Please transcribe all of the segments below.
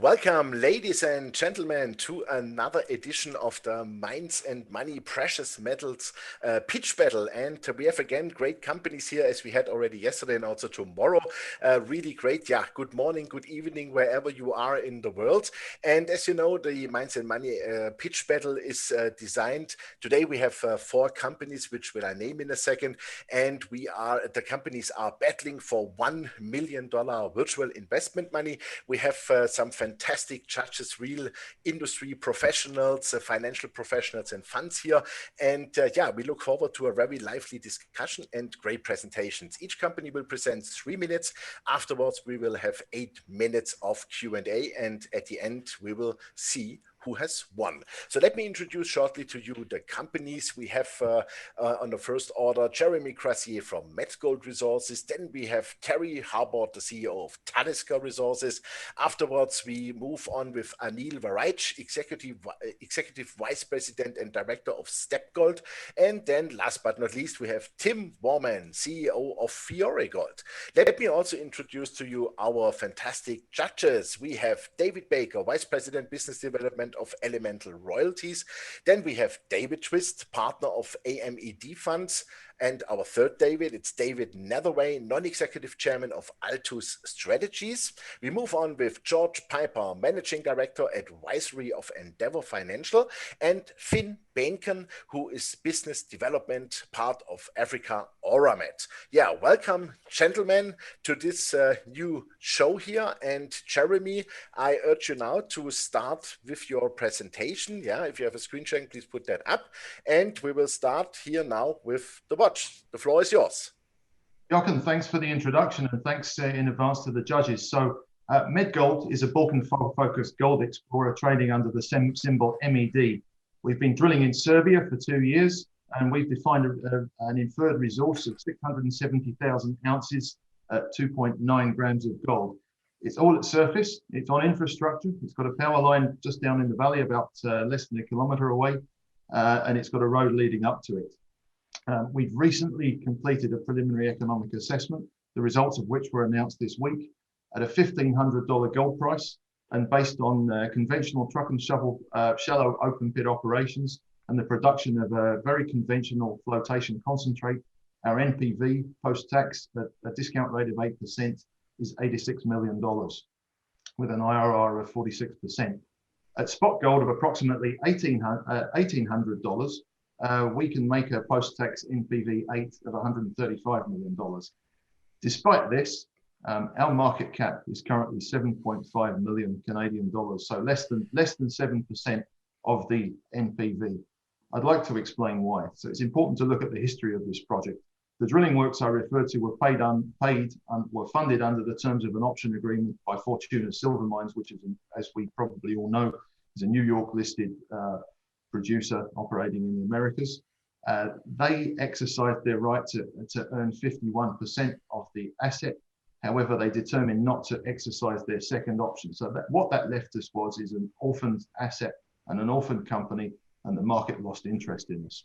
Welcome, ladies and gentlemen, to another edition of the Mines and Money Precious Metals pitch battle. And we have again great companies here, as we had already yesterday and also tomorrow. Really great. Yeah, good morning, good evening, wherever you are in the world. And as you know, the Mines and Money pitch battle is designed. Today we have four companies, which will I name in a second. And the companies are battling for $1 million virtual investment money. We have some fantastic judges, real industry professionals, financial professionals and funds here. And yeah, we look forward to a very lively discussion and great presentations. Each company will present 3 minutes. Afterwards, we will have 8 minutes of Q&A. And at the end, we will see who has won. So let me introduce shortly to you the companies. We have on the first order, Jeremy Crozier from Medgold Resources. Then we have Terry Harbort, the CEO of Talisker Resources. Afterwards, we move on with Aneel Waraich, Executive Vice President and Director of Steppe. And then last but not least, we have Tim Warman, CEO of Fiore Gold. Let me also introduce to you our fantastic judges. We have David Baker, Vice President, Business Development of Elemental Royalties. Then we have David Twist, partner of AMED Funds. And our third David, it's David Netherway, non-executive chairman of Altus Strategies. We move on with George Pyper, managing director advisory of Endeavour Financial, and Finn Behnken, who is business development part of Africa Auramet. Yeah, welcome, gentlemen, to this new show here. And Jeremy, I urge you now to start with your presentation. Yeah, if you have a screen sharing, please put that up. And we will start here now with the watch. The floor is yours. Jochen, thanks for the introduction and thanks in advance to the judges. So Medgold is a Balkan-focused gold explorer trading under the symbol MED. We've been drilling in Serbia for 2 years and we've defined an inferred resource of 670,000 ounces at 2.9 grams of gold. It's all at surface, it's on infrastructure, it's got a power line just down in the valley about less than a kilometre away, and it's got a road leading up to it. We've recently completed a preliminary economic assessment, the results of which were announced this week at a $1,500 gold price and based on conventional truck and shovel shallow open pit operations and the production of a very conventional flotation concentrate. Our NPV post-tax at a discount rate of 8% is $86 million with an IRR of 46%. At spot gold of approximately $1,800, we can make a post-tax NPV 8 of $135 million. Despite this, our market cap is currently 7.5 million Canadian dollars, so less than 7% of the NPV. I'd like to explain why. So it's important to look at the history of this project. The drilling works I referred to were were funded under the terms of an option agreement by Fortuna Silver Mines, which is, as we probably all know, is a New York listed producer operating in the Americas. They exercised their right to earn 51% of the asset. However, they determined not to exercise their second option. So what that left us is an orphaned asset and an orphaned company, and the market lost interest in us.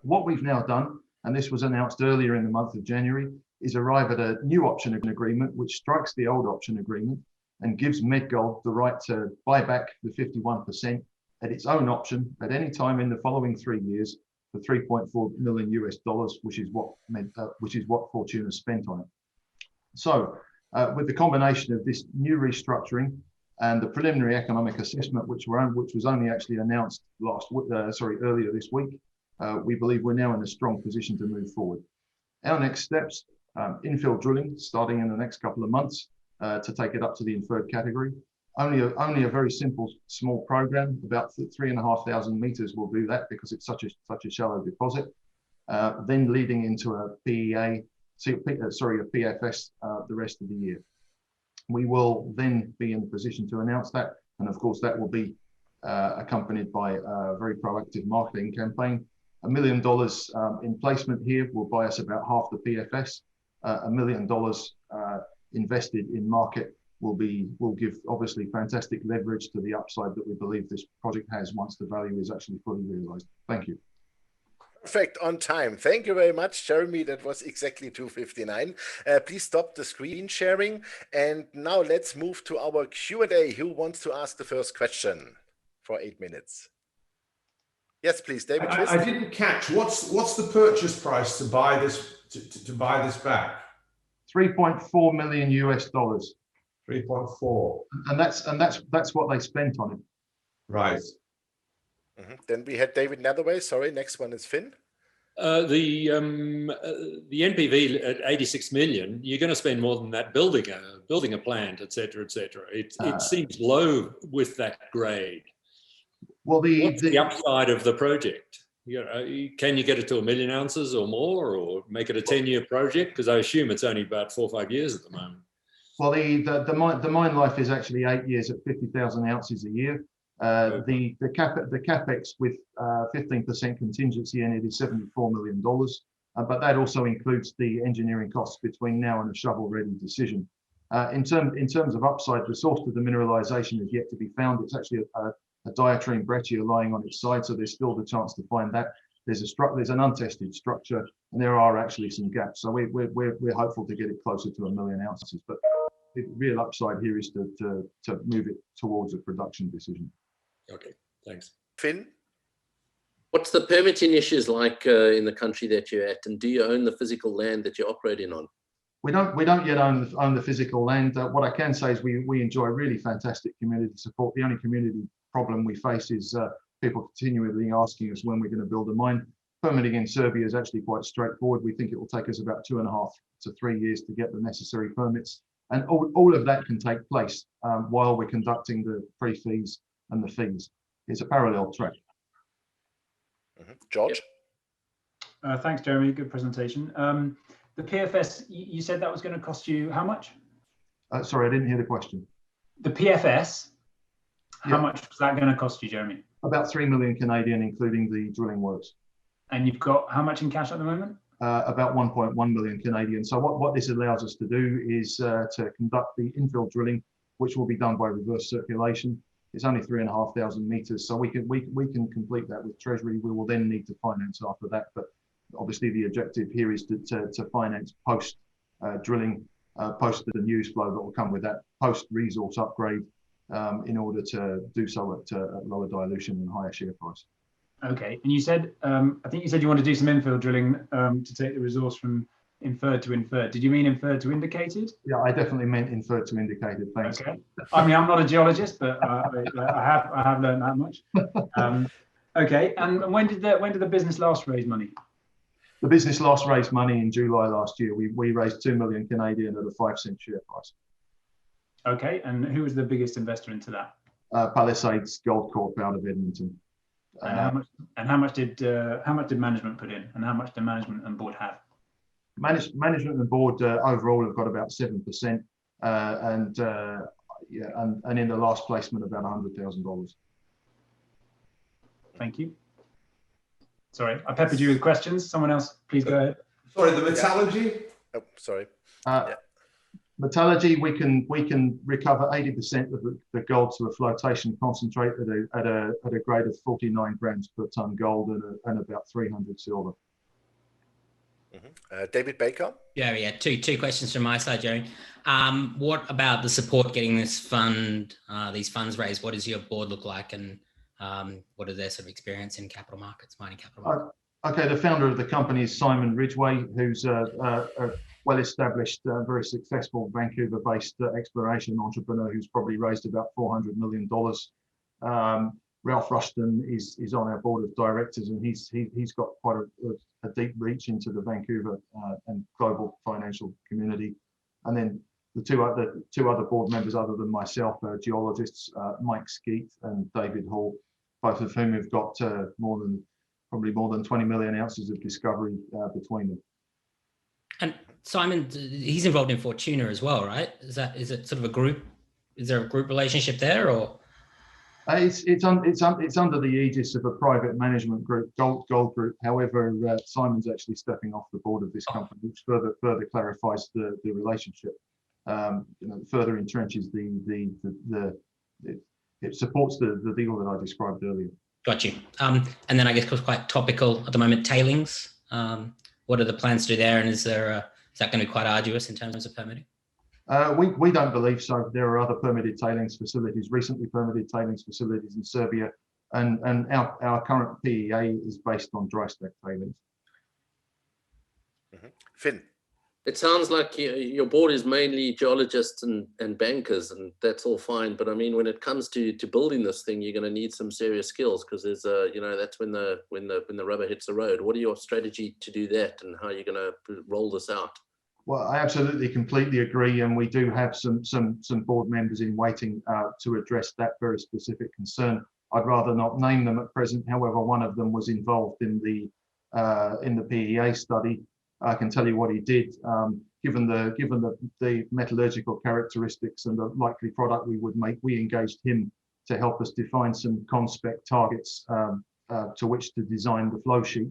What we've now done, and this was announced earlier in the month of January, is arrive at a new option agreement which strikes the old option agreement and gives Medgold the right to buy back the 51% at its own option at any time in the following 3 years for $3.4 million US, which is what Fortuna spent on it. So with the combination of this new restructuring and the preliminary economic assessment, which was only actually announced earlier this week, we believe we're now in a strong position to move forward. Our next steps, infill drilling starting in the next couple of months to take it up to the inferred category. Only a very simple, small program, about 3,500 meters will do that because it's such a shallow deposit. Then leading into a PFS the rest of the year. We will then be in a position to announce that, and of course that will be accompanied by a very proactive marketing campaign. $1 million in placement here will buy us about half the PFS. $1 million invested in market will give obviously fantastic leverage to the upside that we believe this project has once the value is actually fully realized. Thank you. Perfect, on time. Thank you very much, Jeremy. That was exactly 2:59. Please stop the screen sharing. And now let's move to our Q&A. Who wants to ask the first question for 8 minutes? Yes, please, David. I didn't catch what's the purchase price to buy this to buy this back? $3.4 million US. 3.4. And that's what they spent on it. Right. Then we had David Netherway. Sorry, next one is Finn. The NPV at 86 million, you're going to spend more than that building a plant, etc., etc. It seems low with that grade. Well, what's the upside of the project? Can you get it to 1 million ounces or more, or make it a 10-year project? Because I assume it's only about 4 or 5 years at the moment. Well, the mine life is actually 8 years at 50,000 ounces a year. The capex with 15% contingency in it is $74 million, but that also includes the engineering costs between now and a shovel-ready decision. In terms of upside, the source to the mineralization is yet to be found. It's actually a diatreme breccia lying on its side, so there's still the chance to find that. There's an untested structure, and there are actually some gaps. So we're hopeful to get it closer to 1 million ounces. But the real upside here is to move it towards a production decision. Okay, thanks. Finn? What's the permitting issues like in the country that you're at, and do you own the physical land that you're operating on? We don't yet own the physical land. What I can say is we enjoy really fantastic community support. The only community problem we face is people continually asking us when we're going to build a mine. Permitting in Serbia is actually quite straightforward. We think it will take us about 2.5 to 3 years to get the necessary permits. And all of that can take place while we're conducting the pre-fees and the fees. It's a parallel track. George? Thanks, Jeremy. Good presentation. The PFS, you said that was going to cost you how much? Sorry, I didn't hear the question. The PFS, how much was that going to cost you, Jeremy? About 3 million Canadian, including the drilling works. And you've got how much in cash at the moment? About 1.1 million Canadian. So what this allows us to do is to conduct the infill drilling, which will be done by reverse circulation. It's only 3,500 meters, so we can complete that with Treasury. We will then need to finance after that, but obviously the objective here is to finance post drilling, post the news flow that will come with that, post resource upgrade, in order to do so at lower dilution and higher share price. Okay, and you said, I think you said you want to do some infill drilling to take the resource from inferred to inferred. Did you mean inferred to indicated? Yeah, I definitely meant inferred to indicated. Thanks. Okay. I mean, I'm not a geologist, but I have learned that much. Okay, and when did the business last raise money? The business last raised money in July last year. We raised 2 million Canadian at a 5-cent share price. Okay, and who was the biggest investor into that? Palisades Gold Corp out of Edmonton. And how much did management put in, and how much did management and board have? Management and board overall have got about 7%, and in the last placement about $100,000. Thank you. Sorry, I peppered you with questions. Someone else, please go ahead. Sorry, the metallurgy. Oh, sorry. Metallurgy, we can recover 80% of the gold to a flotation concentrate at a grade of 49 grams per ton gold and about 300 silver. David Baker? Yeah, two questions from my side, Jeremy. What about the support getting this fund, these funds raised? What does your board look like, and what are their sort of experience in capital markets, mining capital markets? Okay, the founder of the company is Simon Ridgway, who's a well-established, very successful Vancouver-based exploration entrepreneur who's probably raised about $400 million. Ralph Rushton is on our board of directors, and he's got quite a deep reach into the Vancouver and global financial community. And then the two other board members, other than myself, are geologists, Mike Skeet and David Hall, both of whom have got probably more than 20 million ounces of discovery between them. And Simon, he's involved in Fortuna as well, right? Is it sort of a group? Is there a group relationship there, or? It's under the aegis of a private management group, Gold Group. However, Simon's actually stepping off the board of this company, which further clarifies the relationship. Further entrenches it supports the deal that I described earlier. Got you. And then I guess it was quite topical at the moment, tailings. What are the plans to do there? And is that going to be quite arduous in terms of permitting? We don't believe so. There are other permitted tailings facilities, recently permitted tailings facilities in Serbia, and our current PEA is based on dry stack tailings. Finn. It sounds like your board is mainly geologists and bankers, and that's all fine. But I mean, when it comes to building this thing, you're going to need some serious skills, because there's that's when the rubber hits the road. What are your strategy to do that, and how are you going to roll this out? Well, I absolutely completely agree, and we do have some board members in waiting to address that very specific concern. I'd rather not name them at present. However, one of them was involved in the PEA study. I can tell you what he did. Given the metallurgical characteristics and the likely product we would make, we engaged him to help us define some conspec targets to which to design the flow sheet.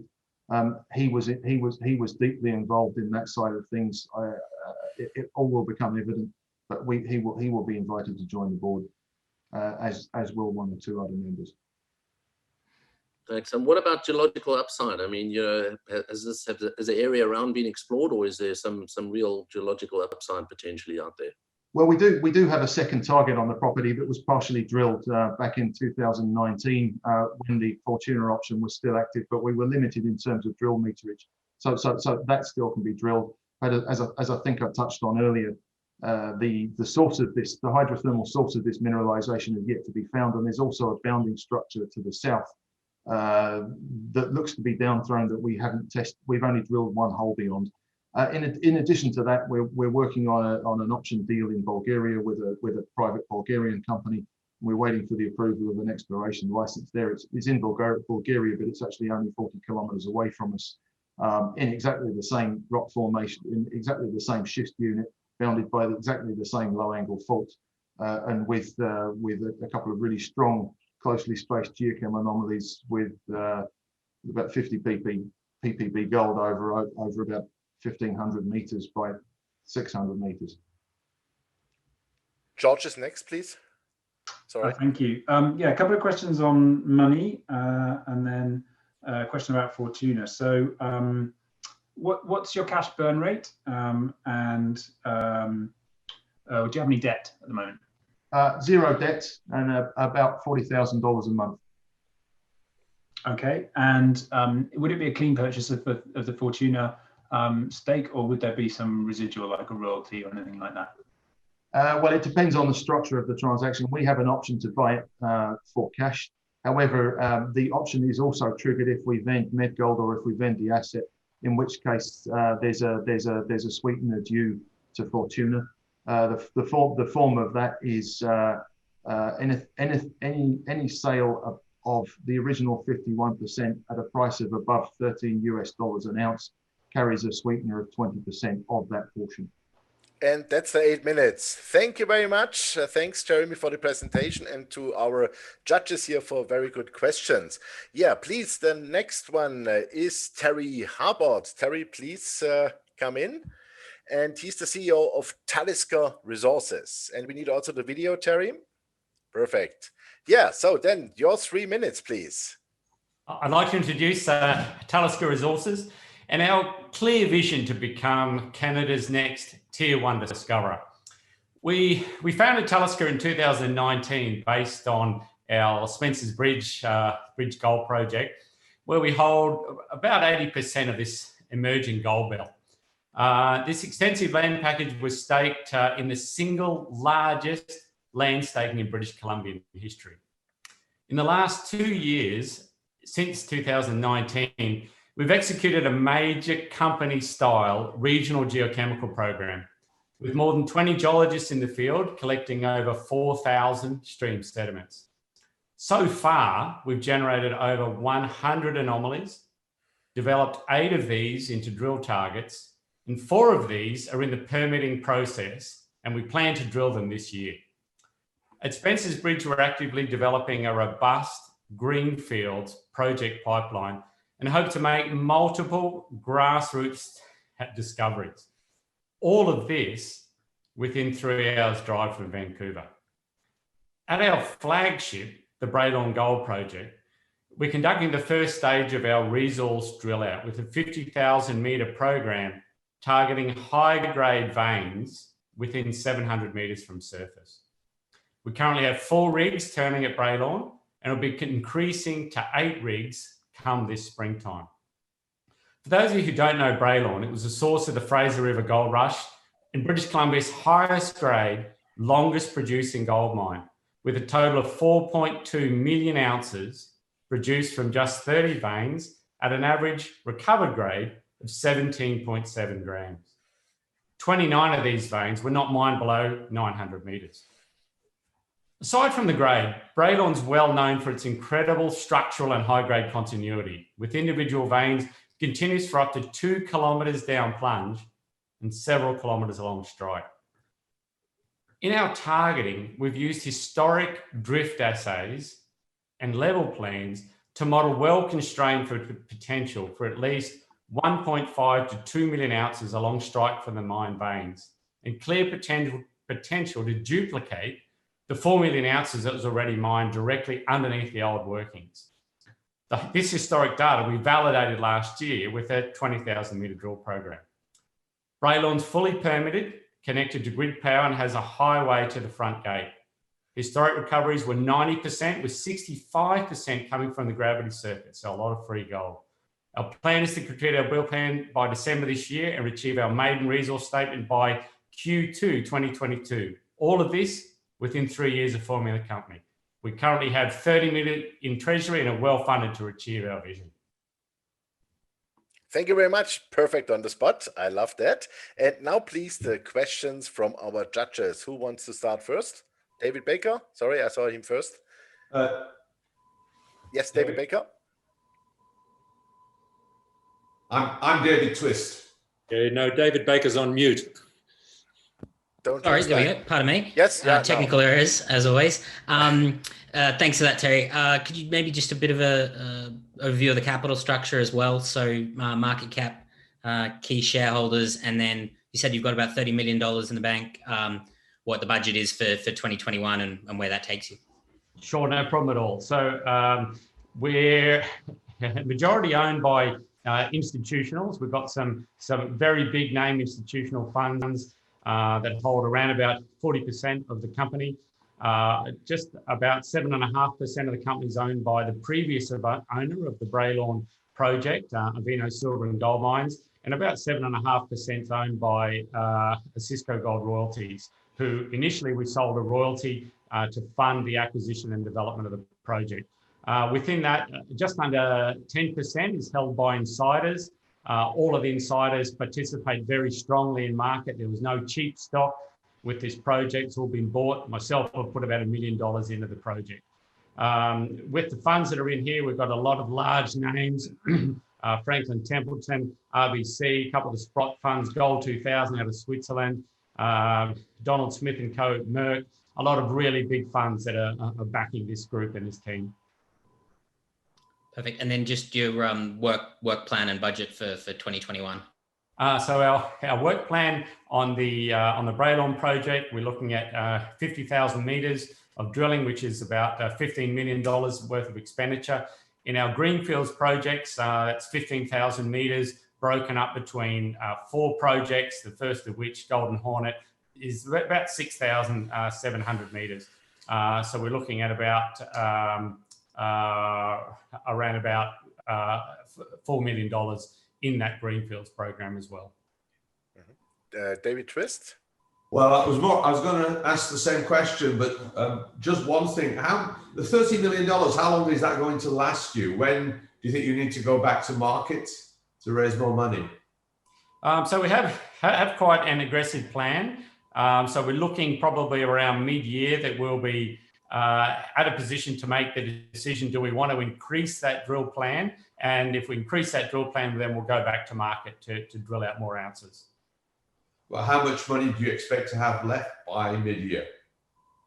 He was deeply involved in that side of things. It all will become evident, but he will be invited to join the board, as will one or two other members. Thanks. And what about geological upside? I mean, has the area around been explored, or is there some real geological upside potentially out there? Well, we do have a second target on the property that was partially drilled back in 2019 when the Fortuna option was still active, but we were limited in terms of drill meterage. So that still can be drilled. But as I think I touched on earlier, the source of this, the hydrothermal source of this mineralization is yet to be found, and there's also a bounding structure to the south that looks to be downthrown that we haven't tested. We've only drilled one hole beyond. In addition to that, we're working on an option deal in Bulgaria with a private Bulgarian company. We're waiting for the approval of an exploration license there. It's in Bulgaria, but it's actually only 40 kilometers away from us, in exactly the same rock formation, in exactly the same schist unit, bounded by exactly the same low angle fault, and with a couple of really strong, closely spaced geochem anomalies with about 50 ppb gold over about 1,500 meters by 600 meters. George is next, please. Sorry. Thank you. Yeah, a couple of questions on money, and then a question about Fortuna. So, what's your cash burn rate, and do you have any debt at the moment? Zero debt and about $40,000 a month. Okay, and would it be a clean purchase of the Fortuna stake, or would there be some residual, like a royalty or anything like that? Well, it depends on the structure of the transaction. We have an option to buy it for cash. However, the option is also triggered if we vend Medgold or if we vend the asset, in which case there's a sweetener due to Fortuna. The form of that is any sale of the original 51% at a price of above $13 an ounce carries a sweetener of 20% of that portion. And that's the 8 minutes. Thank you very much. Thanks, Jeremy, for the presentation, and to our judges here for very good questions. Yeah, please, the next one is Terry Harbort. Terry, please come in. And he's the CEO of Talisker Resources. And we need also the video, Terry. Perfect. Yeah, so then your 3 minutes, please. I'd like to introduce Talisker Resources and our clear vision to become Canada's next Tier 1 discoverer. We founded Talisker in 2019 based on our Spencer's Bridge gold project, where we hold about 80% of this emerging gold belt. This extensive land package was staked in the single largest land staking in British Columbia history. In the last 2 years, since 2019, we've executed a major company-style regional geochemical program with more than 20 geologists in the field collecting over 4,000 stream sediments. So far, we've generated over 100 anomalies, developed 8 of these into drill targets, and 4 of these are in the permitting process, and we plan to drill them this year. At Spencer's Bridge, we're actively developing a robust greenfields project pipeline and hope to make multiple grassroots discoveries. All of this within 3 hours drive from Vancouver. At our flagship, the Braylon Gold Project, we're conducting the first stage of our resource drill out with a 50,000 metre program targeting high-grade veins within 700 metres from surface. We currently have 4 rigs turning at Braylon, and it'll be increasing to 8 rigs come this springtime. For those of you who don't know Braylon, it was the source of the Fraser River Gold Rush and British Columbia's highest grade, longest producing gold mine, with a total of 4.2 million ounces produced from just 30 veins at an average recovered grade of 17.7 grams. 29 of these veins were not mined below 900 metres. Aside from the grade, Braylon's well known for its incredible structural and high-grade continuity, with individual veins continues for up to 2 kilometres down plunge and several kilometres along strike. In our targeting, we've used historic drift assays and level plans to model well-constrained potential for at least 1.5 to 2 million ounces along strike from the mine veins, and clear potential to duplicate the 4 million ounces that was already mined directly underneath the old workings. This historic data we validated last year with a 20,000 metre drill program. Braylon's fully permitted, connected to grid power, and has a highway to the front gate. Historic recoveries were 90%, with 65% coming from the gravity circuit, so a lot of free gold. Our plan is to complete our build plan by December this year and achieve our maiden resource statement by Q2 2022. All of this within 3 years of forming the company. We currently have 30 million in treasury and are well funded to achieve our vision. Thank you very much. Perfect on the spot. I love that. And now, please, the questions from our judges. Who wants to start first? David Baker? Sorry, I saw him first. Yes, David Baker. I'm David Twist. Yeah, no, David Baker's on mute. Sorry, there we go. Pardon me. Yes. Technical errors, as always. Thanks for that, Terry. Could you maybe just a bit of a overview of the capital structure as well? So market cap, key shareholders, and then you said you've got about $30 million in the bank. What the budget is for 2021 and where that takes you? Sure, no problem at all. So we're majority owned by institutionals. We've got some very big name institutional funds that hold around about 40% of the company. Just about 7.5% of the company is owned by the previous owner of the Braylon project, Avino Silver and Gold Mines, and about 7.5% is owned by Cisco Gold Royalties, who initially we sold a royalty to fund the acquisition and development of the project. Within that, just under 10% is held by insiders. All of the insiders participate very strongly in market. There was no cheap stock with this project. It's all been bought. Myself, I've put about $1 million into the project. With the funds that are in here, we've got a lot of large names, Franklin Templeton, RBC, a couple of the Sprott funds, Gold 2000 out of Switzerland, Donald Smith and Co, Merck, a lot of really big funds that are backing this group and this team. Perfect. And then just your work plan and budget for 2021. So our work plan on the Braylon project, we're looking at 50,000 metres of drilling, which is about $15 million worth of expenditure. In our Greenfields projects, that's 15,000 metres broken up between 4 projects, the first of which, Golden Hornet, is about 6,700 metres. So we're looking at about around about $4 million in that Greenfields program as well. David Twist. Well, I was going to ask the same question, but just one thing: the $30 million? How long is that going to last you? When do you think you need to go back to market to raise more money? So we have quite an aggressive plan. So we're looking probably around mid-year that we'll be at a position to make the decision, do we want to increase that drill plan? And if we increase that drill plan, then we'll go back to market to drill out more ounces. Well, how much money do you expect to have left by mid-year?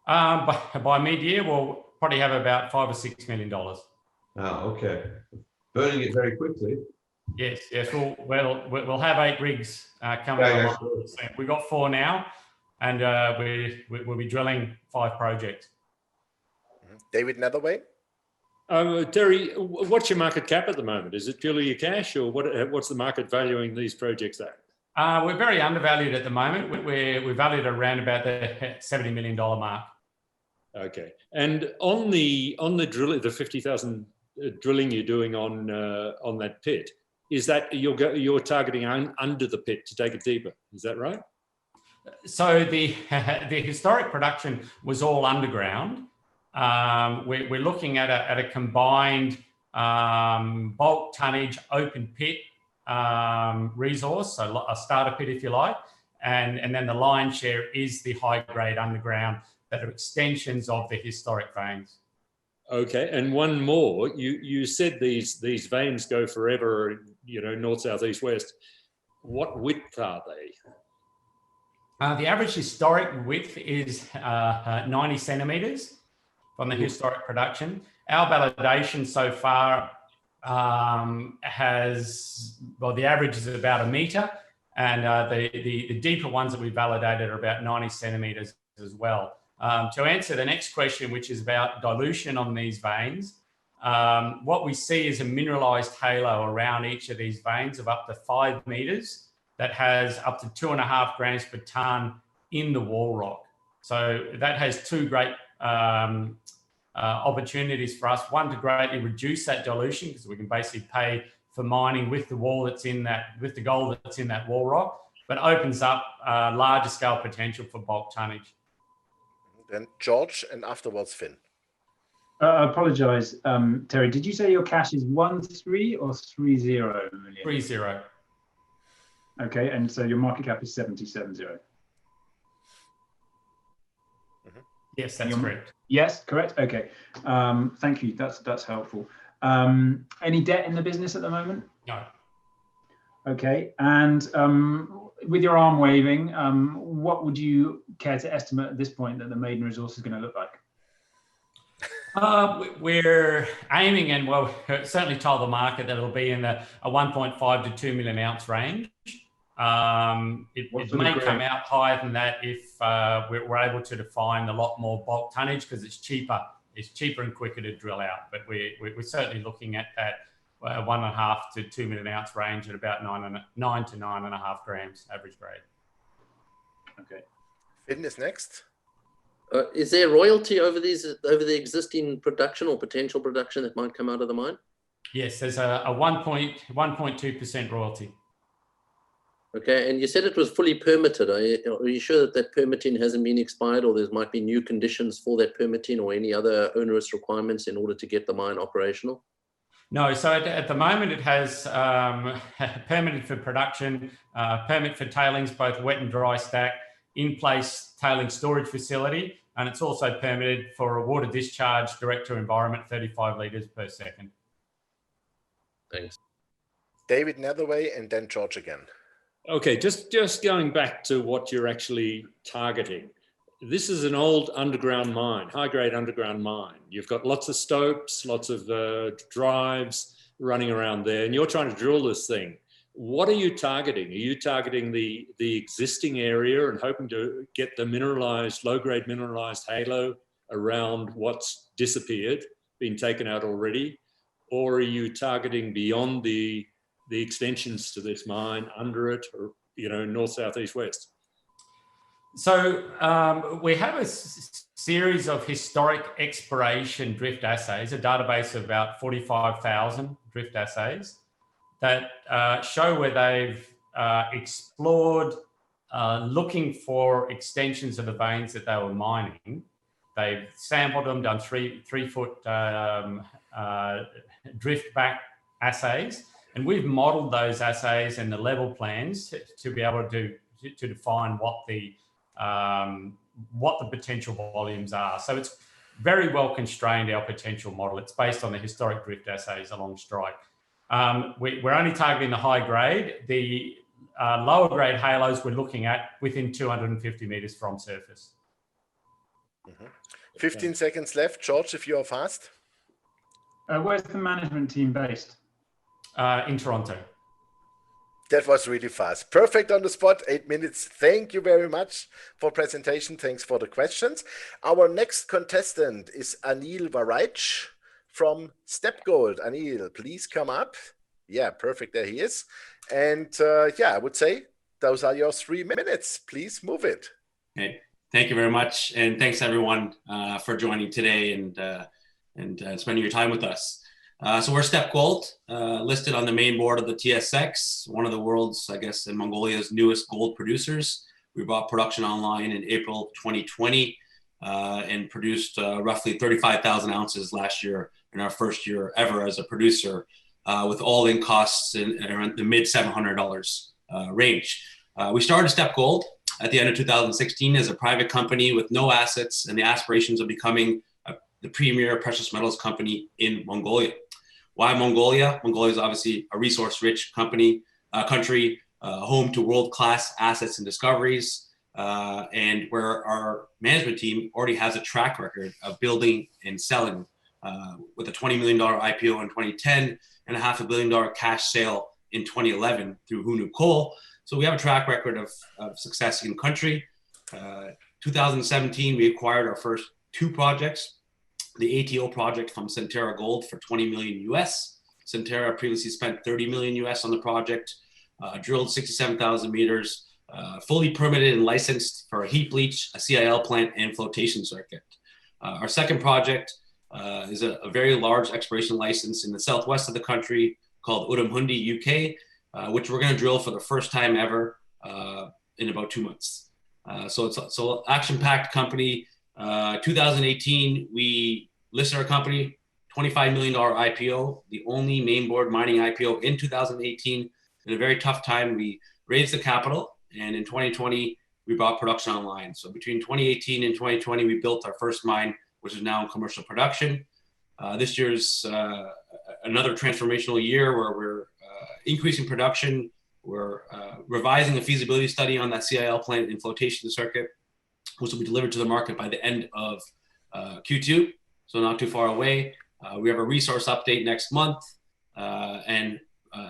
By mid-year, we'll probably have about $5 or $6 million. Oh, okay. Burning it very quickly. Yes. We'll have 8 rigs coming along. So we've got 4 now, and we'll be drilling 5 projects. David Netherway. Terry, what's your market cap at the moment? Is it purely your cash, or what's the market valuing these projects at? We're very undervalued at the moment. We're valued around about the $70 million mark. Okay. And on the drilling, the 50,000 drilling you're doing on that pit, is that you're targeting under the pit to take it deeper? Is that right? So the historic production was all underground. We're looking at a combined bulk tonnage open pit resource, so a starter pit if you like, and then the lion's share is the high grade underground that are extensions of the historic veins. Okay, and one more, you said these veins go forever, north, south, east, west. What width are they? The average historic width is 90 centimetres from the historic production. Our validation so far the average is about 1 metre, and the deeper ones that we validated are about 90 centimetres as well. To answer the next question, which is about dilution on these veins, what we see is a mineralised halo around each of these veins of up to 5 metres that has up to 2.5 grams per tonne in the wall rock. So that has two great opportunities for us. One, to greatly reduce that dilution, because we can basically pay for mining with the wall that's in that, with the gold that's in that wall rock, but opens up larger scale potential for bulk tonnage. Then George, and afterwards Finn. I apologise, Terry. Did you say your cash is 13 or 30 million? 30. Okay, and so your market cap is 770. Yes, that's correct. Yes, correct. Okay, thank you. That's helpful. Any debt in the business at the moment? No. Okay, and with your arm waving, what would you care to estimate at this point that the maiden resource is going to look like? We're aiming, and well, certainly told the market that it'll be in a 1.5 to 2 million ounce range. It may come out higher than that if we're able to define a lot more bulk tonnage, because it's cheaper. It's cheaper and quicker to drill out. But we're certainly looking at that 1.5 to 2 million ounce range at about 9 to 9.5 grams average grade. Okay. Finn is next. Is there royalty over the existing production or potential production that might come out of the mine? Yes, there's a 1.2% royalty. Okay, and you said it was fully permitted. Are you sure that permitting hasn't been expired, or there might be new conditions for that permitting or any other onerous requirements in order to get the mine operational? No, so at the moment it has permitted for production, permit for tailings, both wet and dry stack, in place tailings storage facility, and it's also permitted for a water discharge direct to environment, 35 litres per second. Thanks. David Netherway, and then George again. Okay, just going back to what you're actually targeting. This is an old underground mine, high-grade underground mine. You've got lots of stopes, lots of drives running around there, and you're trying to drill this thing. What are you targeting? Are you targeting the existing area and hoping to get the mineralized, low-grade mineralized halo around what's disappeared, been taken out already? Or are you targeting beyond the extensions to this mine, under it, or north, south, east, west? So we have a series of historic exploration drift assays, a database of about 45,000 drift assays that show where they've explored looking for extensions of the veins that they were mining. They've sampled them, done three foot drift back assays, and we've modelled those assays and the level plans to be able to define what the potential volumes are. So it's very well constrained, our potential model. It's based on the historic drift assays along strike. We're only targeting the high grade. The lower grade halos we're looking at within 250 metres from surface. 15 seconds left. George, if you are fast. Where's the management team based? In Toronto. That was really fast. Perfect on the spot, 8 minutes. Thank you very much for presentation. Thanks for the questions. Our next contestant is Aneel Waraich from Stepgold. Aneel, please come up. Yeah, perfect. There he is. And yeah, I would say those are your 3 minutes. Please move it. Okay. Thank you very much. And thanks everyone for joining today and spending your time with us. So we're Stepgold, listed on the main board of the TSX, one of the world's, I guess, in Mongolia's newest gold producers. We brought production online in April 2020 and produced roughly 35,000 ounces last year in our first year ever as a producer, with all-in costs in around the mid $700 range. We started Stepgold at the end of 2016 as a private company with no assets and the aspirations of becoming the premier precious metals company in Mongolia. Why Mongolia? Mongolia is obviously a resource-rich country, home to world-class assets and discoveries, and where our management team already has a track record of building and selling, with a $20 million IPO in 2010 and a $500 million cash sale in 2011 through Hunu Coal. So we have a track record of success in country. 2017, we acquired our first 2 projects. The ATO project from Centerra Gold for 20 million US. Centerra previously spent 30 million US on the project, drilled 67,000 meters, fully permitted and licensed for a heap leach, a CIL plant, and flotation circuit. Our second project is a very large exploration license in the southwest of the country called Udamhundi, UK, which we're going to drill for the first time ever in about 2 months. So it's an action-packed company. 2018, we listed our company, $25 million IPO, the only mainboard mining IPO in 2018. In a very tough time, we raised the capital, and in 2020, we brought production online. So between 2018 and 2020, we built our first mine, which is now in commercial production. This year's another transformational year where we're increasing production. We're revising a feasibility study on that CIL plant and flotation circuit, which will be delivered to the market by the end of Q2, so not too far away. We have a resource update next month and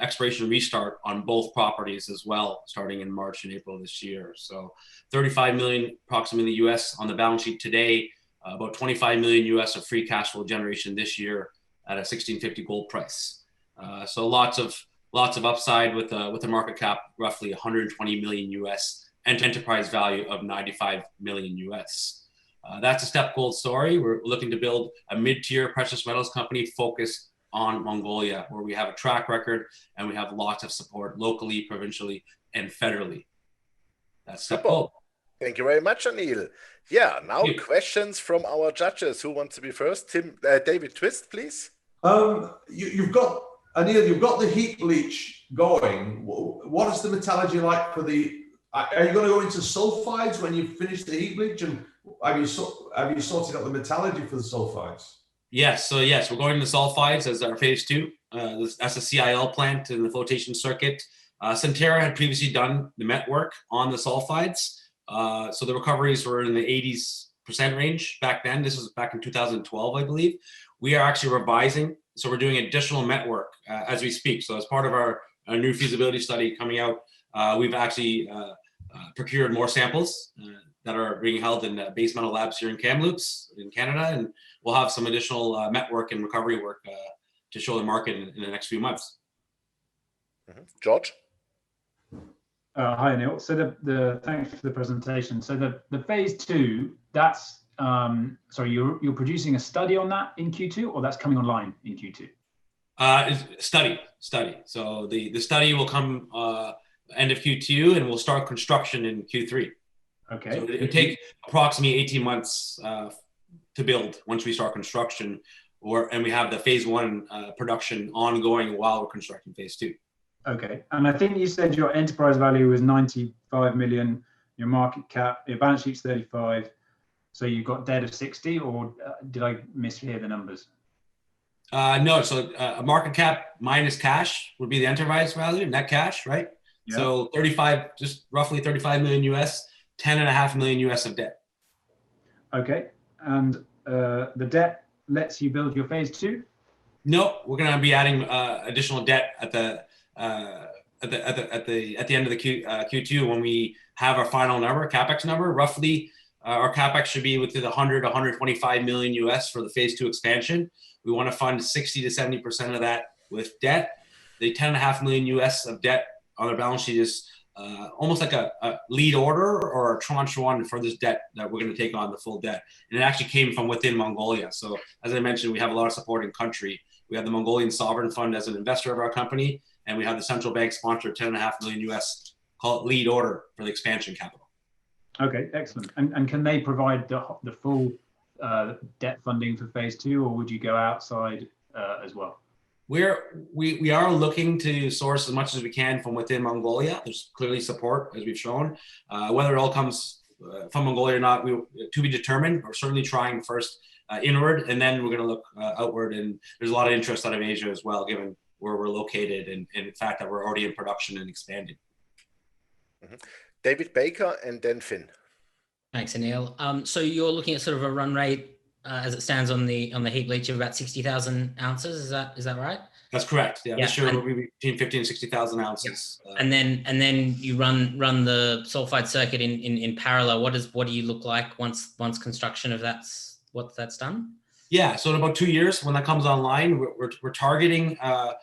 exploration restart on both properties as well, starting in March and April this year. So 35 million approximately US on the balance sheet today, about 25 million US of free cash flow generation this year at a 1650 gold price. So lots of upside with a market cap roughly 120 million US and enterprise value of 95 million US. That's a Stepgold story. We're looking to build a mid-tier precious metals company focused on Mongolia, where we have a track record and we have lots of support locally, provincially, and federally. That's Stepgold. Thank you very much, Aneel. Yeah, now questions from our judges. Who wants to be first? David Twist, please. You've got, Aneel, you've got the heap leach going. What is the metallurgy like for the? Are you going to go into sulfides when you finish the heap leach? And have you sorted out the metallurgy for the sulfides? Yes. So yes, we're going to sulfides as our phase 2. That's a CIL plant in the flotation circuit. Centerra had previously done the met work on the sulfides. So the recoveries were in the 80% range back then. This was back in 2012, I believe. We are actually revising. So we're doing additional met work as we speak. So as part of our new feasibility study coming out, we've actually procured more samples that are being held in base metal labs here in Kamloops in Canada, and we'll have some additional met work and recovery work to show the market in the next few months. George? Hi, Aneel. So the thanks for the presentation. So the phase 2, that's sorry, you're producing a study on that in Q2, or that's coming online in Q2? Study. So the study will come end of Q2, and we'll start construction in Q3. Okay. So it take approximately 18 months to build once we start construction, and we have the phase 1 production ongoing while we're constructing phase 2. Okay. And I think you said your enterprise value was 95 million, your market cap, your balance sheet's 35. So you've got debt of 60, or did I mishear the numbers? No, so a market cap minus cash would be the enterprise value, net cash, right? Yeah. So 35, just roughly 35 million US, 10.5 million US of debt. Okay. And the debt lets you build your phase 2? No, we're going to be adding additional debt at the end of the Q2 when we have our final number, capex number. Roughly Our capex should be within 100, 125 million US for the phase 2 expansion. We want to fund 60 to 70% of that with debt. The 10.5 million US of debt on our balance sheet is almost like a lead order or a tranche one for this debt that we're going to take on, the full debt. And it actually came from within Mongolia. So as I mentioned, we have a lot of support in country. We have the Mongolian Sovereign Fund as an investor of our company, and we have the central bank sponsored 10.5 million US, call it lead order for the expansion capital. Okay, excellent. And can they provide the full debt funding for phase 2, or would you go outside as well? We are looking to source as much as we can from within Mongolia. There's clearly support, as we've shown. Whether it all comes from Mongolia or not, to be determined. We're certainly trying first inward, and then we're going to look outward. And there's a lot of interest out of Asia as well, given where we're located and the fact that we're already in production and expanding. Mm-hmm. David Baker and then Finn. Thanks, Aneel. So you're looking at sort of a run rate as it stands on the heap leach of about 60,000 ounces. Is that right? That's correct. Yeah, this year we'll be between 50 and 60,000 ounces. Yeah. And then you run the sulfide circuit in parallel. What do you look like once construction of that's done? Yeah, so in about 2 years, when that comes online, we're targeting about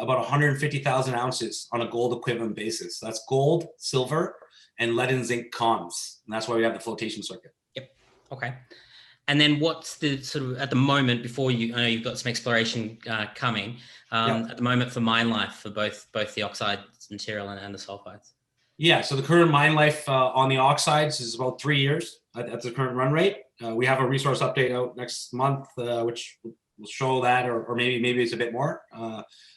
150,000 ounces on a gold equivalent basis. That's gold, silver, and lead and zinc cons, and that's why we have the flotation circuit. Yep. Okay. And then what's the sort of, at the moment, before I know you've got some exploration coming, at the moment for mine life for both the oxide material and the sulfides? Yeah, so the current mine life on the oxides is about 3 years at the current run rate. We have a resource update out next month, which will show that, or maybe it's a bit more.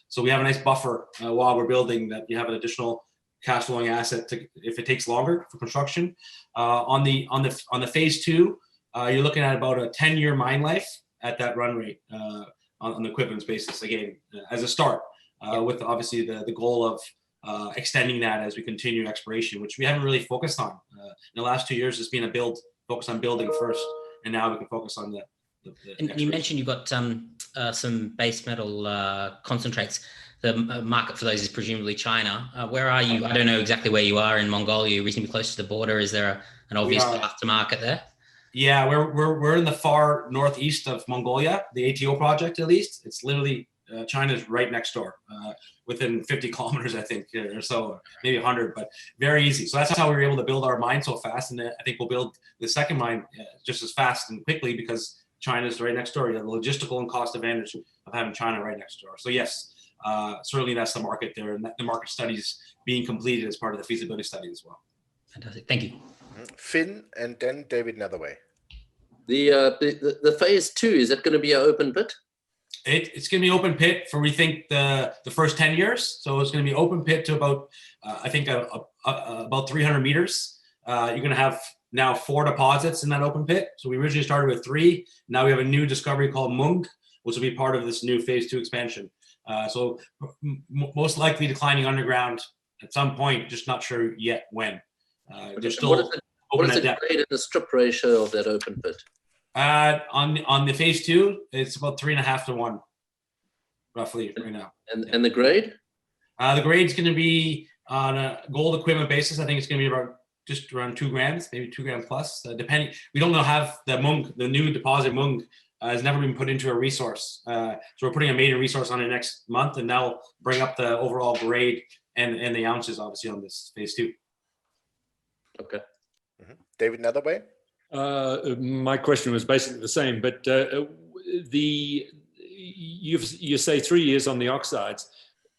So we have a nice buffer while we're building, that you have an additional cash flowing asset if it takes longer for construction. On the phase 2, you're looking at about a 10-year mine life at that run rate on the equivalence basis, again, as a start, with obviously the goal of extending that as we continue exploration, which we haven't really focused on. In the last 2 years, it's been focus on building first, and now we can focus on the and you mentioned you've got some base metal concentrates. The market for those is presumably China. Where are you? I don't know exactly where you are in Mongolia. You're reasonably close to the border. Is there an obvious path to market there? Yeah, we're in the far northeast of Mongolia, the ATO project at least. It's literally China's right next door, within 50 kilometers, I think, or so, maybe 100, but very easy. So that's how we were able to build our mine so fast. And I think we'll build the second mine just as fast and quickly because China's right next door. You have the logistical and cost advantage of having China right next door. So yes, certainly that's the market there, and the market studies being completed as part of the feasibility study as well. Fantastic, thank you. Finn and then David Netherway. The phase 2, is that going to be an open pit? It's going to be open pit for, we think, the first 10 years. So it's going to be open pit to about, I think, about 300 meters. You're going to have now 4 deposits in that open pit. So we originally started with 3. Now we have a new discovery called Mung, which will be part of this new phase 2 expansion. So most likely declining underground at some point, just not sure yet when. There's still what is the grade and the strip ratio of that open pit? On the phase 2, it's about 3.5 to 1, roughly right now. And the grade? The grade's going to be on a gold equivalent basis. I think it's going to be just around 2 grams, maybe 2 gram plus, depending. We don't know have the Mung, the new deposit Mung, has never been put into a resource. So we're putting a maiden resource on it next month, and that'll bring up the overall grade and the ounces, obviously, on this phase 2. Okay. Mm-hmm. David Netherway? My question was basically the same, but you say 3 years on the oxides.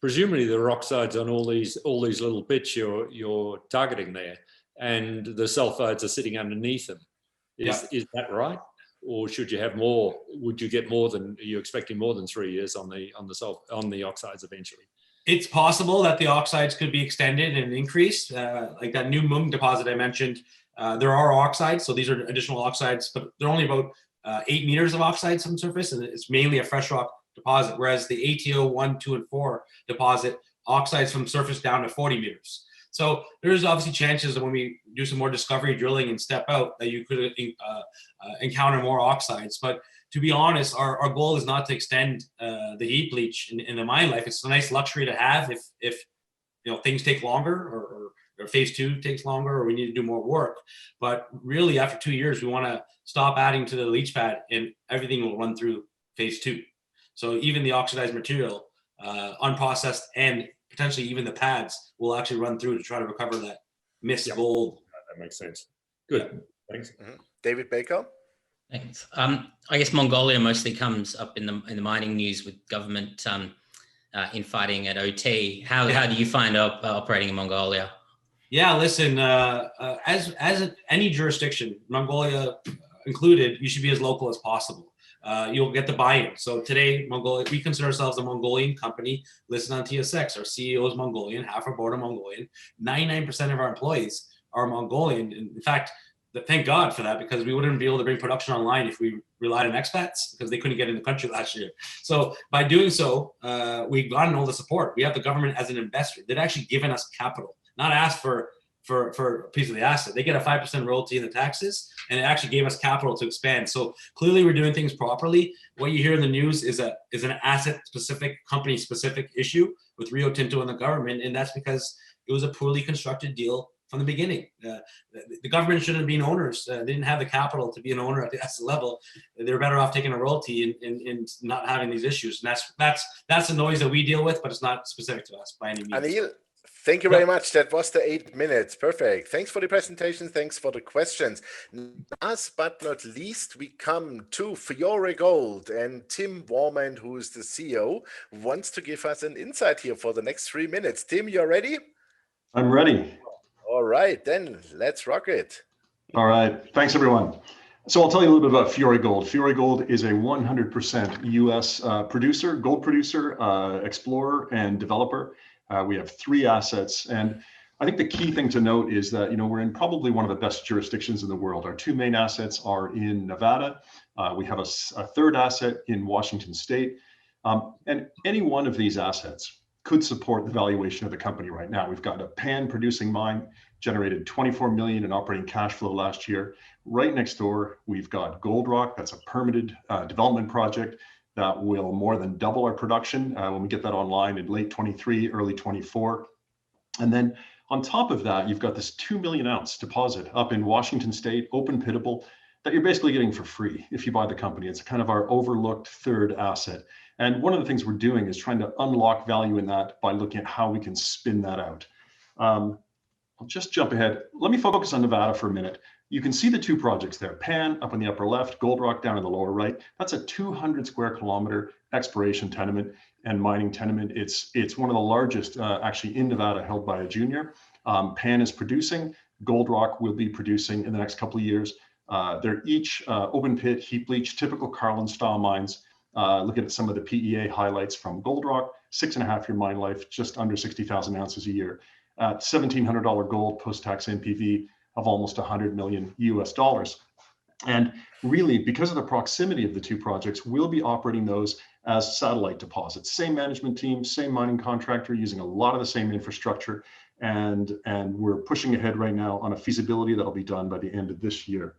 Presumably there are oxides on all these little bits you're targeting there, and the sulfides are sitting underneath them. Is that right? Or should you have more? Would you get more than, are you expecting more than 3 years on the oxides eventually? It's possible that the oxides could be extended and increased, like that new Mung deposit I mentioned. There are oxides, so these are additional oxides, but they're only about 8 meters of oxides from the surface, and it's mainly a fresh rock deposit, whereas the ATO 1, 2, and 4 deposit oxides from surface down to 40 meters. So there's obviously chances that when we do some more discovery drilling and step out, that you could encounter more oxides. But to be honest, our goal is not to extend the heap leach in the mine life. It's a nice luxury to have if things take longer or or phase 2 takes longer, or we need to do more work. But really, after 2 years, we want to stop adding to the leach pad, and everything will run through phase 2. So even the oxidized material, unprocessed, and potentially even the pads will actually run through to try to recover that missed gold. That makes sense. Good. Thanks. David Baker. Thanks. I guess Mongolia mostly comes up in the mining news with government infighting at OT. How do you find operating in Mongolia? Yeah, listen, as any jurisdiction, Mongolia included, you should be as local as possible. You'll get the buy-in. So today, Mongolia, we consider ourselves a Mongolian company listed on TSX. Our CEO is Mongolian, half our board are Mongolian. 99% of our employees are Mongolian. In fact, thank God for that, because we wouldn't be able to bring production online if we relied on expats, because they couldn't get in the country last year. So by doing so, we've gotten all the support. We have the government as an investor. They've actually given us capital, not asked for a piece of the asset. They get a 5% royalty in the taxes, and it actually gave us capital to expand. So clearly we're doing things properly. What you hear in the news is an asset-specific, company-specific issue with Rio Tinto and the government, and that's because it was a poorly constructed deal from the beginning. The government shouldn't have been owners. They didn't have the capital to be an owner at the asset level. They're better off taking a royalty and not having these issues. And that's the noise that we deal with, but it's not specific to us by any means. Aneel, thank you very much. That was the 8 minutes. Perfect. Thanks for the presentation. Thanks for the questions. Last but not least, we come to Fiore Gold, and Tim Warman, who is the CEO, wants to give us an insight here for the next 3 minutes. Tim, you're ready? I'm ready. All right, then let's rock it. All right. Thanks, everyone. So I'll tell you a little bit about Fiore Gold. Fiore Gold is a 100% U.S. gold producer, explorer, and developer. We have 3 assets. And I think the key thing to note is that, we're in probably one of the best jurisdictions in the world. Our 2 main assets are in Nevada. We have a 3rd asset in Washington State. And any one of these assets could support the valuation of the company right now. We've got a pan-producing mine, generated 24 million in operating cash flow last year. Right next door, we've got Gold Rock. That's a permitted development project that will more than double our production when we get that online in late 23, early 24. And then on top of that, you've got this 2 million ounce deposit up in Washington State, open pittable, that you're basically getting for free if you buy the company. It's kind of our overlooked 3rd asset. And one of the things we're doing is trying to unlock value in that by looking at how we can spin that out. I'll just jump ahead. Let me focus on Nevada for a minute. You can see the 2 projects there, Pan up in the upper left, Gold Rock down in the lower right. That's a 200 square kilometer exploration tenement and mining tenement. It's one of the largest actually in Nevada, held by a junior. Pan is producing, Gold Rock will be producing in the next couple of years. They're each open pit, heap leach, typical Carlin style mines. Looking at some of the PEA highlights from Gold Rock, 6.5-year mine life, just under 60,000 ounces a year. $1,700 gold post-tax NPV of almost $100 million US. And really, because of the proximity of the 2 projects, we'll be operating those as satellite deposits. Same management team, same mining contractor, using a lot of the same infrastructure. And we're pushing ahead right now on a feasibility that'll be done by the end of this year.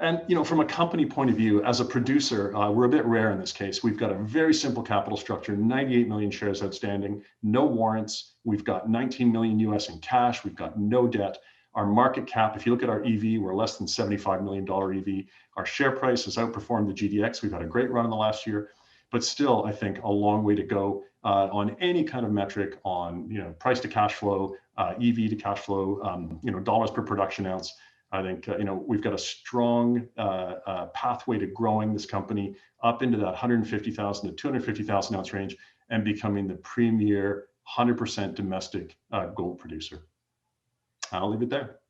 And from a company point of view, as a producer, we're a bit rare in this case. We've got a very simple capital structure, 98 million shares outstanding, no warrants. We've got 19 million US in cash. We've got no debt. Our market cap, if you look at our EV, we're less than $75 million EV. Our share price has outperformed the GDX. We've had a great run in the last year, but still, I think a long way to go on any kind of metric on price to cash flow, EV to cash flow, dollars per production ounce. I think we've got a strong pathway to growing this company up into that 150,000 to 250,000 ounce range and becoming the premier 100% domestic gold producer. I'll leave it there.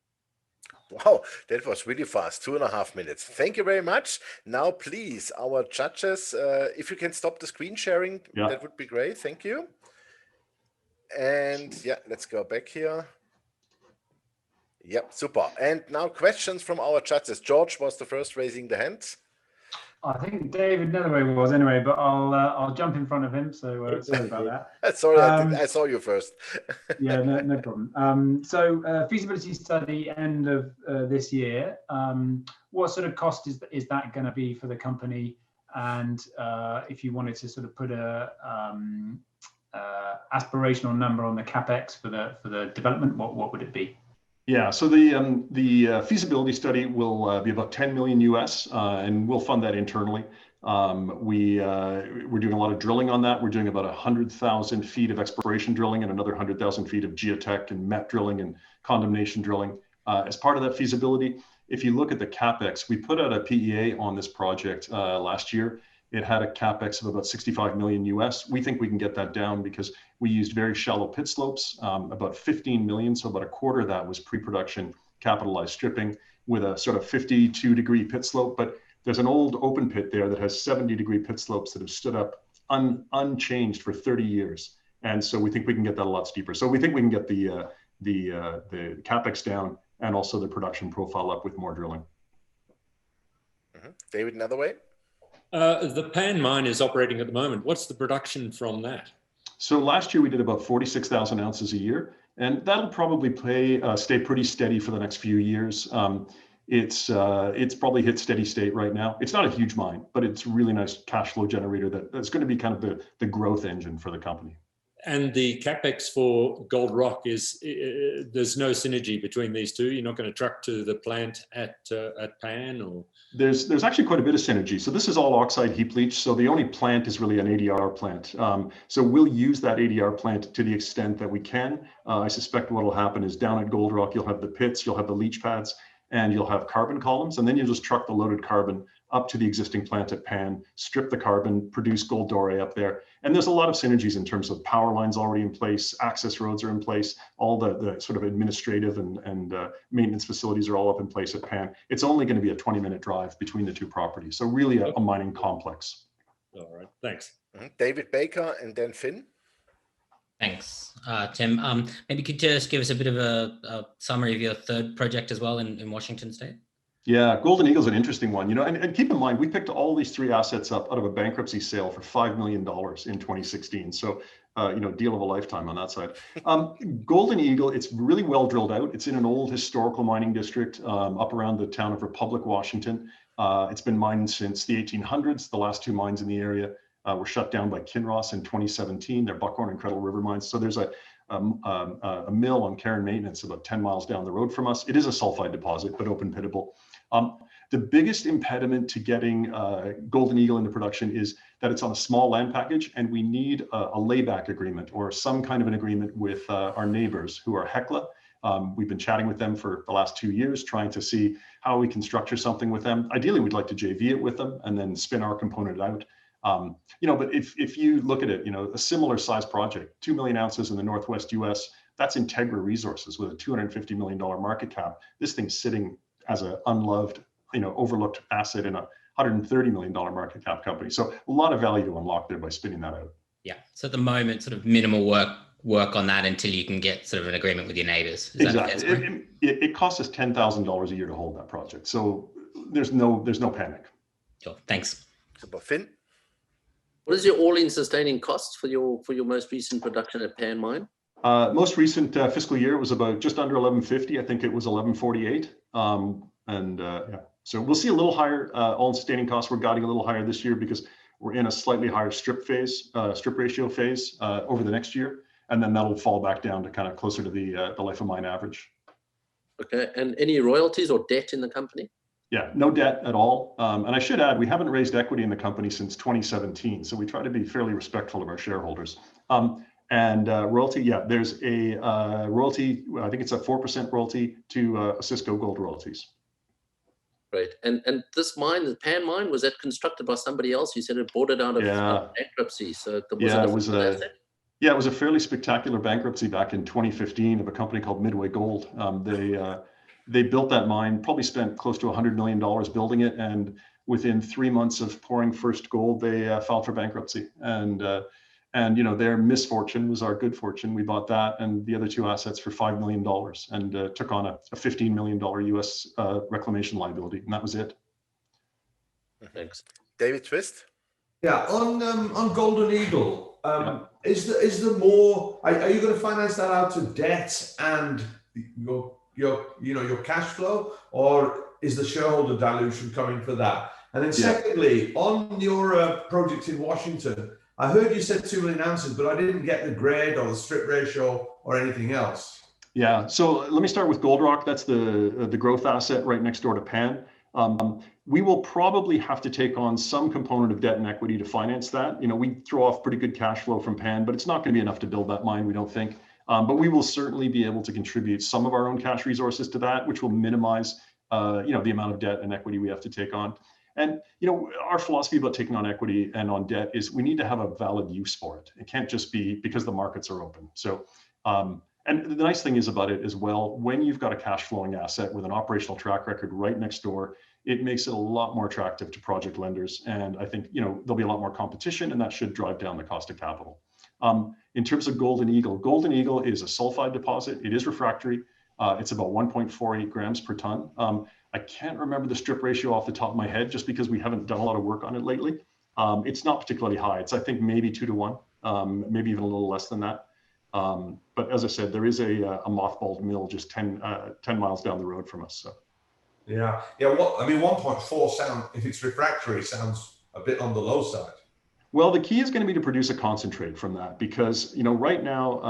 Wow, that was really fast, 2.5 minutes. Thank you very much. Now, please, our judges, if you can stop the screen sharing, that would be great. Thank you. And yeah, let's go back here. Yep, super. And now questions from our judges. George was the first raising the hand. I think David Netherway was anyway, but I'll jump in front of him. So sorry about that. Sorry, I saw you first. Yeah, no problem. So feasibility study end of this year. What sort of cost is that going to be for the company? And if you wanted to sort of put a aspirational number on the capex for the development, what would it be? Yeah, so the feasibility study will be about 10 million US, and we'll fund that internally. We're doing a lot of drilling on that. We're doing about 100,000 feet of exploration drilling and another 100,000 feet of geotech and MET drilling and condemnation drilling as part of that feasibility. If you look at the capex, we put out a PEA on this project last year. It had a capex of about 65 million US. We think we can get that down because we used very shallow pit slopes, about 15 million. So about a quarter of that was pre-production capitalized stripping with a sort of 52-degree pit slope. But there's an old open pit there that has 70-degree pit slopes that have stood up unchanged for 30 years. And so we think we can get that a lot steeper. So we think we can get the capex down and also the production profile up with more drilling. David, another way? The Pan mine is operating at the moment. What's the production from that? So last year we did about 46,000 ounces a year, and that'll probably stay pretty steady for the next few years. It's probably hit steady state right now. It's not a huge mine, but it's a really nice cash flow generator that's going to be kind of the growth engine for the company. And the capex for Gold Rock is there's no synergy between these two. You're not going to truck to the plant at Pan, or there's actually quite a bit of synergy. So this is all oxide heap leach. So the only plant is really an ADR plant. So we'll use that ADR plant to the extent that we can. I suspect what will happen is down at Gold Rock you'll have the pits, you'll have the leach pads, and you'll have carbon columns, and then you'll just truck the loaded carbon up to the existing plant at Pan, strip the carbon, produce gold doré up there. And there's a lot of synergies in terms of power lines already in place, access roads are in place, all the sort of administrative and maintenance facilities are all up in place at Pan. It's only going to be a 20-minute drive between the two properties. So really a mining complex. All right, thanks. David Baker and then Finn. Thanks, Tim. Maybe you could just give us a bit of a summary of your third project as well in Washington State. Yeah, Golden Eagle is an interesting one, and keep in mind, we picked all these three assets up out of a bankruptcy sale for $5 million in 2016. So, deal of a lifetime on that side. Golden Eagle, it's really well drilled out. It's in an old historical mining district up around the town of Republic, Washington. It's been mined since the 1800s. The last two mines in the area were shut down by Kinross in 2017. They're Buckhorn and Credle River mines. So there's a mill on care and maintenance about 10 miles down the road from us. It is a sulfide deposit, but open pittable. The biggest impediment to getting Golden Eagle into production is that it's on a small land package, and we need a layback agreement or some kind of an agreement with our neighbors who are Hecla. We've been chatting with them for the last 2 years, trying to see how we can structure something with them. Ideally, we'd like to JV it with them and then spin our component out. But if you look at it, a similar size project, 2 million ounces in the Northwest US, that's Integra Resources with a $250 million market cap. This thing's sitting as an unloved, overlooked asset in a $130 million market cap company. So a lot of value to unlock there by spinning that out. Yeah. So at the moment, sort of minimal work on that until you can get sort of an agreement with your neighbors. Exactly. It costs us $10,000 a year to hold that project. So there's no panic. Sure. Thanks. So, Finn? What is your all-in sustaining costs for your most recent production at Pan Mine? Most recent fiscal year was about just under 1150. I think it was 1148. So we'll see a little higher all-in sustaining costs. We're guiding a little higher this year because we're in a slightly higher strip ratio phase over the next year, and then that'll fall back down to kind of closer to the life of mine average. Okay, and any royalties or debt in the company? Yeah, no debt at all. And I should add, we haven't raised equity in the company since 2017, so we try to be fairly respectful of our shareholders. Royalty, yeah, there's a royalty, I think it's a 4% royalty to Osisko Gold Royalties. Great. And this mine, the Pan Mine, was that constructed by somebody else? You said it bought it out of bankruptcy. So it was a fairly spectacular bankruptcy back in 2015 of a company called Midway Gold. They built that mine, probably spent close to $100 million building it, and within 3 months of pouring first gold, they filed for bankruptcy. And their misfortune was our good fortune. We bought that and the other two assets for $5 million and took on a $15 million US reclamation liability, and that was it. Thanks. David Twist? Yeah, on Golden Eagle, is there more? Are you going to finance that out to debt and your cash flow, or is the shareholder dilution coming for that? And then secondly, on your project in Washington, I heard you said 2 million ounces, but I didn't get the grade or the strip ratio or anything else. Yeah, so let me start with Gold Rock. That's the growth asset right next door to Pan. We will probably have to take on some component of debt and equity to finance that. You know, we throw off pretty good cash flow from Pan, but it's not going to be enough to build that mine, we don't think. But we will certainly be able to contribute some of our own cash resources to that, which will minimize, you know, the amount of debt and equity we have to take on. And, you know, our philosophy about taking on equity and on debt is we need to have a valid use for it. It can't just be because the markets are open. So, and the nice thing is about it as well, when you've got a cash flowing asset with an operational track record right next door, it makes it a lot more attractive to project lenders. And I think, you know, there'll be a lot more competition, and that should drive down the cost of capital. In terms of Golden Eagle is a sulfide deposit. It is refractory. It's about 1.48 grams per ton. I can't remember the strip ratio off the top of my head, just because we haven't done a lot of work on it lately. It's not particularly high. It's, I think, maybe 2 to 1, maybe even a little less than that. But as I said, there is a mothballed mill just 10 miles down the road from us. So. Yeah. Well, I mean, 1.4 sound, if it's refractory, sounds a bit on the low side. Well, the key is going to be to produce a concentrate from that, because, you know, right now,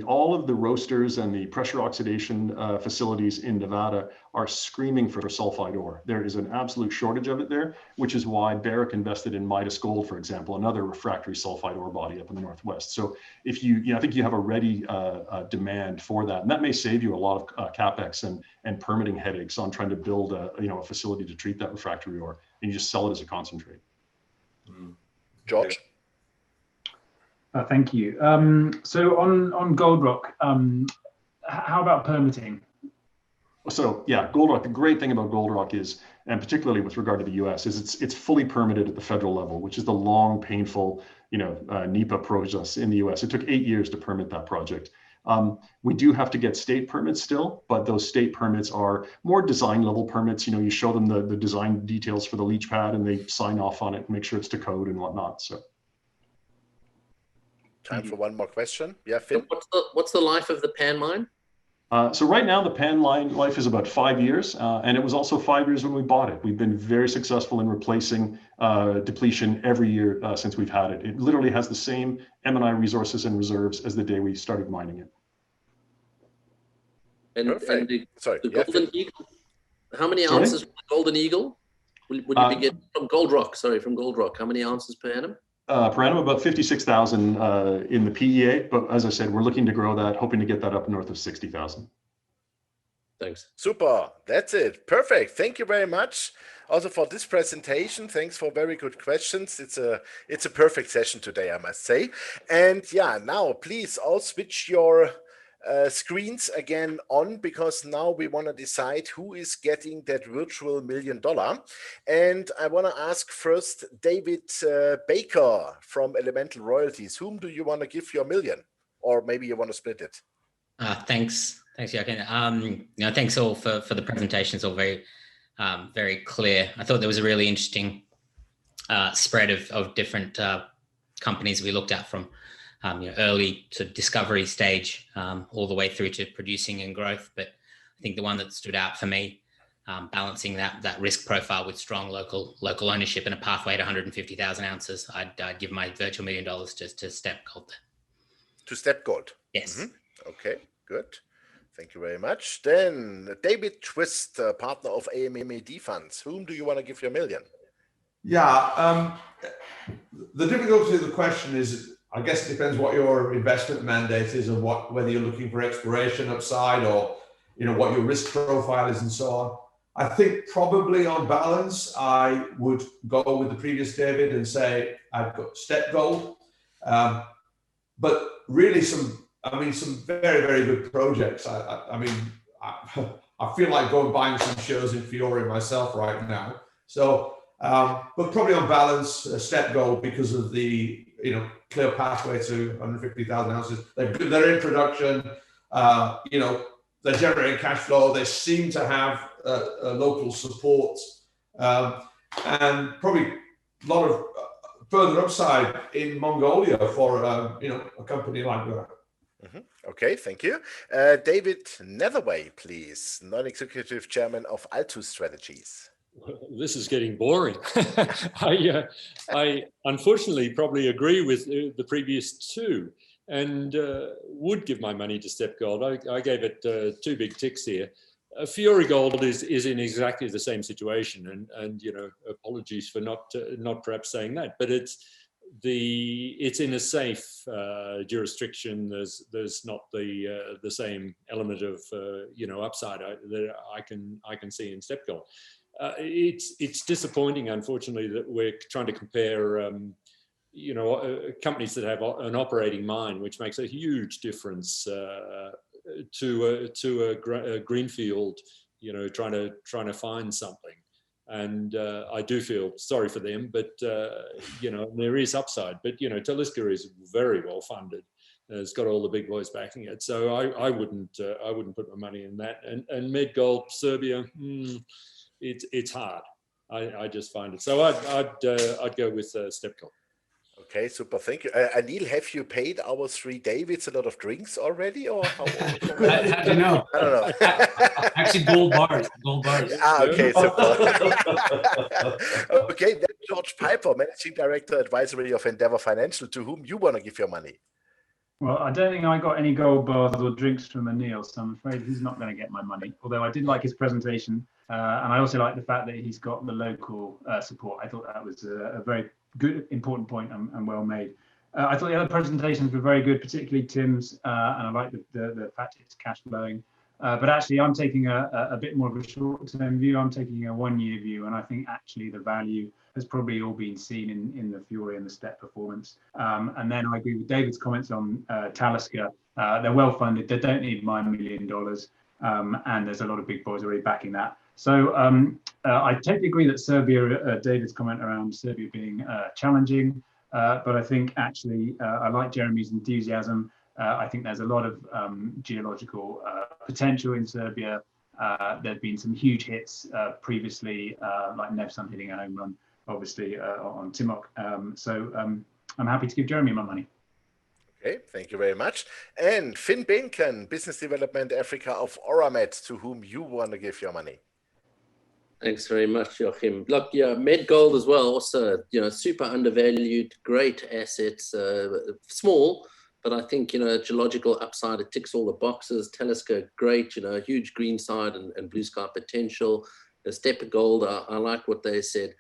all of the roasters and the pressure oxidation facilities in Nevada are screaming for sulfide ore. There is an absolute shortage of it there, which is why Barrick invested in Midas Gold, for example, another refractory sulfide ore body up in the Northwest. So if I think you have a ready demand for that, and that may save you a lot of capex and permitting headaches on trying to build a facility to treat that refractory ore, and you just sell it as a concentrate. Mm. George? Thank you. So on Gold Rock, how about permitting? So yeah, Gold Rock, the great thing about Gold Rock is, and particularly with regard to the US, is it's fully permitted at the federal level, which is the long, painful, NEPA process in the US. It took 8 years to permit that project. We do have to get state permits still, but those state permits are more design level permits. You know, you show them the design details for the leach pad and they sign off on it and make sure it's to code and whatnot. So. Time for one more question. Yeah, Phil. What's the life of the Pan mine? So right now the Pan line life is about 5 years, and it was also 5 years when we bought it. We've been very successful in replacing depletion every year since we've had it. It literally has the same M&I resources and reserves as the day we started mining it. And the Golden Eagle, how many Sorry? ounces from the Golden Eagle would you be getting from Gold Rock? Sorry, from Gold Rock. How many ounces per annum? Per annum, about 56,000 in the PEA. But as I said, we're looking to grow that, hoping to get that up north of 60,000. Thanks. Super. That's it. Perfect. Thank you very much also for this presentation. Thanks for very good questions. It's a perfect session today, I must say. And yeah, now please all switch your screens again on, because now we want to decide who is getting that virtual $1 million. And I want to ask first David Baker from Elemental Royalties. Whom do you want to give your $1 million? Or maybe you want to split it? Thanks, Jochen. Thanks all for the presentation. It's all very, very clear. I thought there was a really interesting spread of different companies we looked at from early to discovery stage, all the way through to producing and growth. But I think the one that stood out for me, balancing that risk profile with strong local ownership and a pathway to 150,000 ounces, I'd give my virtual $1 million to Steppe Gold. To Steppe Gold? Yes. Mm-hmm. Okay, good. Thank you very much. Then David Twist, partner of AMED funds. Whom do you want to give your $1 million? Yeah, the difficulty of the question is, I guess it depends what your investment mandate is and whether you're looking for exploration upside or what your risk profile is and so on. I think probably on balance, I would go with the previous David and say I've got Steppe Gold, but really some very, very good projects. I feel like going buying some shares in Fiore myself right now. So, but probably on balance, Steppe Gold, because of the clear pathway to 150,000 ounces. They're in production. They're generating cash flow. They seem to have local support, and probably a lot of further upside in Mongolia for a company like that. Mm-hmm. Okay, thank you. David Netherway, please, non-executive chairman of Altus Strategies. This is getting boring. I unfortunately probably agree with the previous two, and would give my money to Steppe Gold. I gave it 2 big ticks here. Fiore Gold is in exactly the same situation, and you know, apologies for not perhaps saying that, but it's in a safe jurisdiction. There's not the same element of you know, upside that I can see in Steppe Gold. It's disappointing, unfortunately, that we're trying to compare you know, companies that have an operating mine, which makes a huge difference to a greenfield, you know, trying to find something. And I do feel sorry for them, but you know, there is upside. But you know, Talisker is very well funded. It's got all the big boys backing it, so I wouldn't put my money in that. And Medgold, Serbia, it's hard. I just find it. So I'd go with Steppe Gold. Okay, super. Thank you. Aneel, have you paid our 3 Davids a lot of drinks already, or how? How do you know? I don't know. Actually, gold bars. Gold bars. Okay, super. Okay, then George Pyper, Managing Director, Advisory of Endeavour Financial, to whom you want to give your money. Well, I don't think I got any gold bars or drinks from Aneel, so I'm afraid he's not going to get my money. Although I did like his presentation, and I also like the fact that he's got the local support. I thought that was a very good, important point and well made. I thought the other presentations were very good, particularly Tim's, and I like the fact it's cash flowing. But actually, I'm taking a bit more of a short-term view. I'm taking a 1-year view, and I think actually the value has probably all been seen in the Fiore and the Steppe performance. And then I agree with David's comments on Talisker. They're well funded. They don't need my $1 million, and there's a lot of big boys already backing that. So I totally agree that Serbia, David's comment around Serbia being challenging, but I think actually I like Jeremy's enthusiasm. I think there's a lot of geological potential in Serbia. There've been some huge hits previously, like Nevsun hitting a home run, obviously, on Timok. So I'm happy to give Jeremy my money. Okay, thank you very much. And Finn Behnken, Business Development Africa of Auramet, to whom you want to give your money. Thanks very much, Jochen. Look, yeah, Medgold as well, also, you know, super undervalued, great assets, small, but I think, you know, geological upside, it ticks all the boxes. Talisker, great, you know, huge green side and blue sky potential. The Steppe Gold, I like what they said.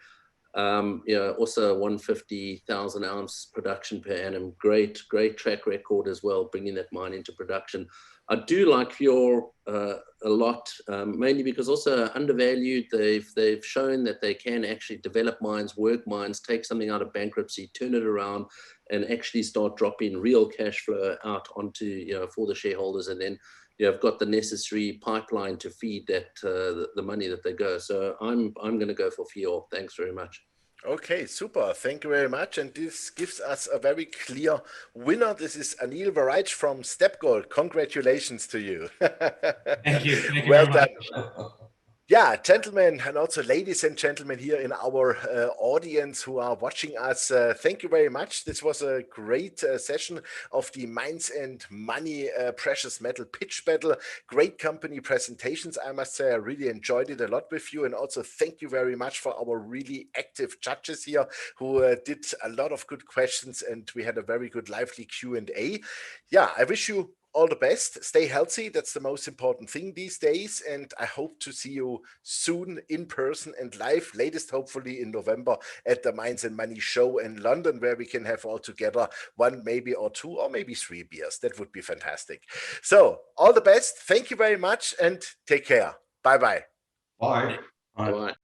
You know, also 150,000 ounce production per annum. Great track record as well, bringing that mine into production. I do like Fiore a lot, mainly because also undervalued. They've shown that they can actually develop mines, work mines, take something out of bankruptcy, turn it around, and actually start dropping real cash flow out onto, you know, for the shareholders, and then you have got the necessary pipeline to feed that the money that they go. So I'm going to go for Fiore. Thanks very much. Okay, super. Thank you very much. And this gives us a very clear winner. This is Aneel Waraich from Steppe Gold. Congratulations to you. Thank you. Thank you well very done. much. Yeah, gentlemen, and also ladies and gentlemen here in our audience who are watching us, thank you very much. This was a great session of the Mines and Money Precious Metal Pitch Battle. Great company presentations, I must say. I really enjoyed it a lot with you. And also thank you very much for our really active judges here who did a lot of good questions, and we had a very good lively Q&A. Yeah, I wish you all the best. Stay healthy. That's the most important thing these days. And I hope to see you soon in person and live, latest hopefully in November at the Mines and Money show in London, where we can have all together 1, maybe or 2, or maybe 3 beers. That would be fantastic. So all the best. Thank you very much and take care. Bye-bye. Bye. Bye.